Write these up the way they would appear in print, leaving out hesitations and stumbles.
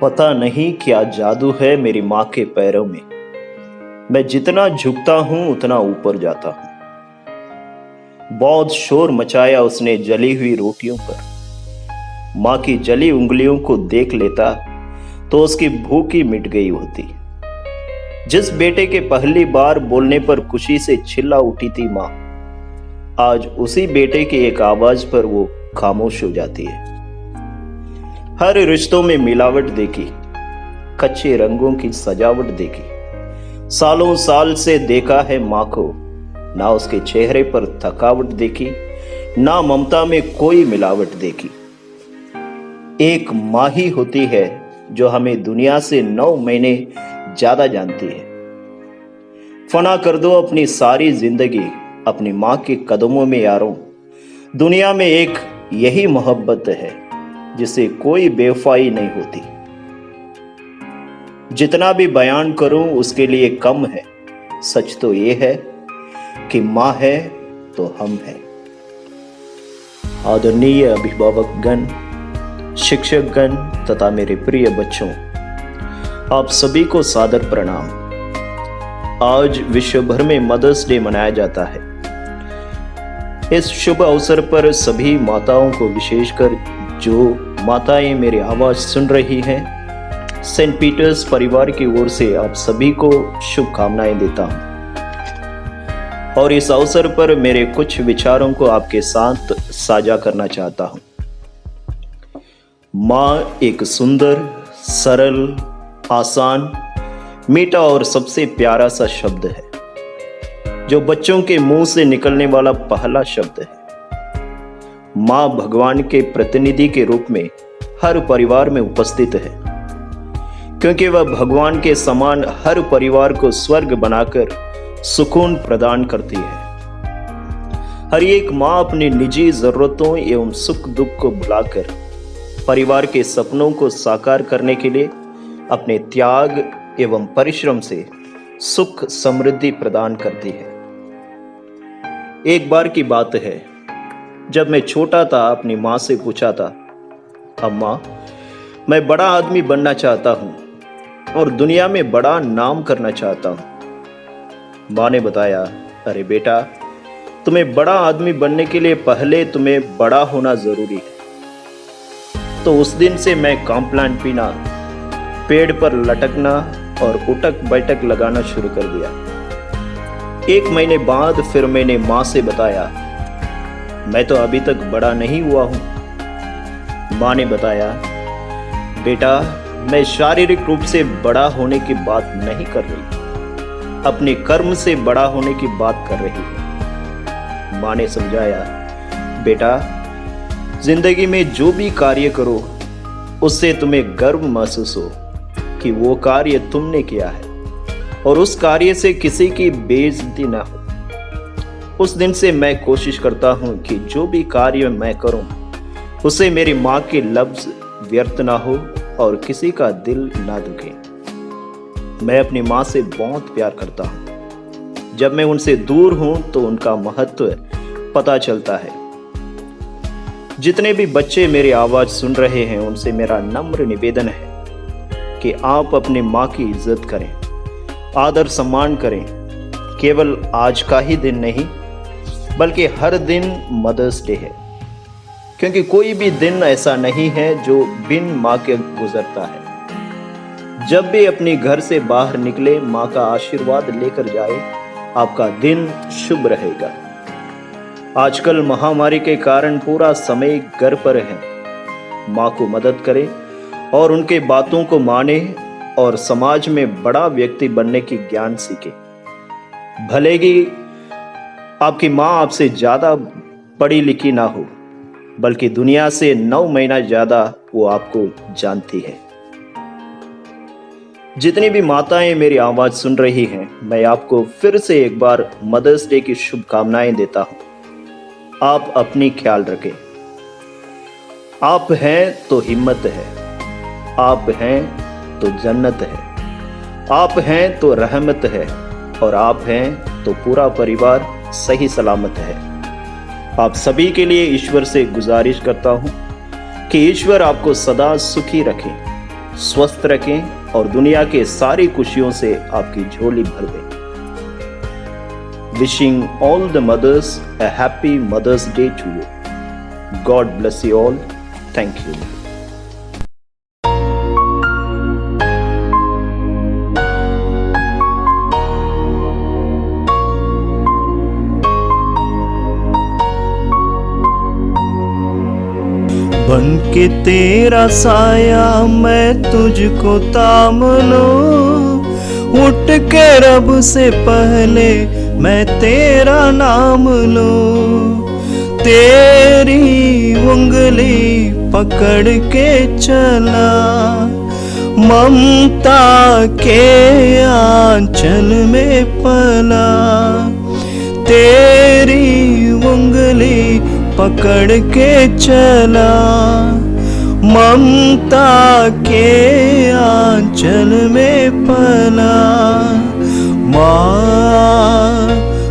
पता नहीं क्या जादू है मेरी माँ के पैरों में। मैं जितना झुकता हूं उतना ऊपर जाता हूं। बहुत शोर मचाया उसने जली हुई रोटियों पर। माँ की जली उंगलियों को देख लेता तो उसकी भूख ही मिट गई होती। जिस बेटे के पहली बार बोलने पर खुशी से चिल्ला उठी थी माँ, आज उसी बेटे की एक आवाज पर वो खामोश हो जाती है। हर रिश्तों में मिलावट देखी, कच्चे रंगों की सजावट देखी। सालों साल से देखा है माँ को, ना उसके चेहरे पर थकावट देखी, ना ममता में कोई मिलावट देखी। एक माँ ही होती है जो हमें दुनिया से 9 महीने ज्यादा जानती है। फना कर दो अपनी सारी जिंदगी अपनी माँ के कदमों में यारों। दुनिया में एक यही मोहब्बत है जिसे कोई बेवफाई नहीं होती। जितना भी बयान करूं उसके लिए कम है। सच तो यह है कि माँ है तो हम हैं। आदरणीय अभिभावकगण, शिक्षकगण तथा मेरे प्रिय बच्चों, आप सभी को सादर प्रणाम। आज विश्व भर में मदर्स डे मनाया जाता है। इस शुभ अवसर पर सभी माताओं को, विशेषकर जो माताएं मेरी आवाज सुन रही हैं, सेंट पीटर्स परिवार की ओर से आप सभी को शुभकामनाएं देता हूं और इस अवसर पर मेरे कुछ विचारों को आपके साथ साझा करना चाहता हूं। माँ एक सुंदर, सरल, आसान, मीठा और सबसे प्यारा सा शब्द है जो बच्चों के मुंह से निकलने वाला पहला शब्द है। माँ भगवान के प्रतिनिधि के रूप में हर परिवार में उपस्थित है, क्योंकि वह भगवान के समान हर परिवार को स्वर्ग बनाकर सुकून प्रदान करती है। हर एक माँ अपनी निजी जरूरतों एवं सुख दुख को भुलाकर परिवार के सपनों को साकार करने के लिए अपने त्याग एवं परिश्रम से सुख समृद्धि प्रदान करती है। एक बार की बात है, जब मैं छोटा था अपनी माँ से पूछा था, अम्मा मैं बड़ा आदमी बनना चाहता हूँ और दुनिया में बड़ा नाम करना चाहता हूँ। माँ ने बताया, अरे बेटा, तुम्हें बड़ा आदमी बनने के लिए पहले तुम्हें बड़ा होना जरूरी है। तो उस दिन से मैं कॉम्प्लान पीना, पेड़ पर लटकना और उठक बैठक लगाना शुरू कर दिया। 1 महीने बाद फिर मैंने माँ से बताया, मैं तो अभी तक बड़ा नहीं हुआ हूं। माँ ने बताया, बेटा मैं शारीरिक रूप से बड़ा होने की बात नहीं कर रही, अपने कर्म से बड़ा होने की बात कर रही हूं। माँ ने समझाया, बेटा जिंदगी में जो भी कार्य करो उससे तुम्हें गर्व महसूस हो कि वो कार्य तुमने किया है और उस कार्य से किसी की बेइज्जती ना हो। उस दिन से मैं कोशिश करता हूं कि जो भी कार्य मैं करूं उसे मेरी माँ के लफ्ज व्यर्थ ना हो और किसी का दिल ना दुखे। मैं अपनी माँ से बहुत प्यार करता हूं। जब मैं उनसे दूर हूं तो उनका महत्व पता चलता है। जितने भी बच्चे मेरी आवाज सुन रहे हैं उनसे मेरा नम्र निवेदन है कि आप अपनी माँ की इज्जत करें, आदर सम्मान करें। केवल आज का ही दिन नहीं बल्कि हर दिन मदर्स डे है, क्योंकि कोई भी दिन ऐसा नहीं है जो बिन माँ के गुजरता है। जब भी अपने घर से बाहर निकले माँ का आशीर्वाद लेकर जाए, आपका दिन शुभ रहेगा। आजकल महामारी के कारण पूरा समय घर पर है। माँ को मदद करें और उनके बातों को माने और समाज में बड़ा व्यक्ति बनने की ज्ञान सीखे। भले ही आपकी माँ आपसे ज्यादा पढ़ी लिखी ना हो, बल्कि दुनिया से 9 महीना ज्यादा वो आपको जानती है। जितनी भी माताएं मेरी आवाज सुन रही हैं, मैं आपको फिर से एक बार मदर्स डे की शुभकामनाएं देता हूं। आप अपनी ख्याल रखें। आप हैं तो हिम्मत है, आप हैं तो जन्नत है, आप हैं तो रहमत है और आप हैं तो पूरा परिवार सही सलामत है। आप सभी के लिए ईश्वर से गुजारिश करता हूं कि ईश्वर आपको सदा सुखी रखे, स्वस्थ रखें और दुनिया के सारी खुशियों से आपकी झोली भर दें। Wishing all the mothers a happy Mother's Day to you. God bless you all. Thank you. बन के तेरा साया मैं तुझको ताम लूं, उठ के रब से पहले मैं तेरा नाम लूं। तेरी उंगली पकड़ के चला, ममता के आंचल में पला। तेरी उंगली पकड़ के चला, ममता के आंचल में पला। माँ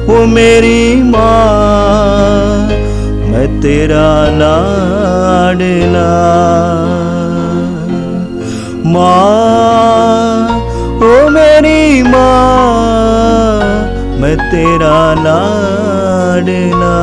वो मेरी माँ, मैं तेरा लाडला। माँ ओ मेरी माँ, मैं तेरा लाडला।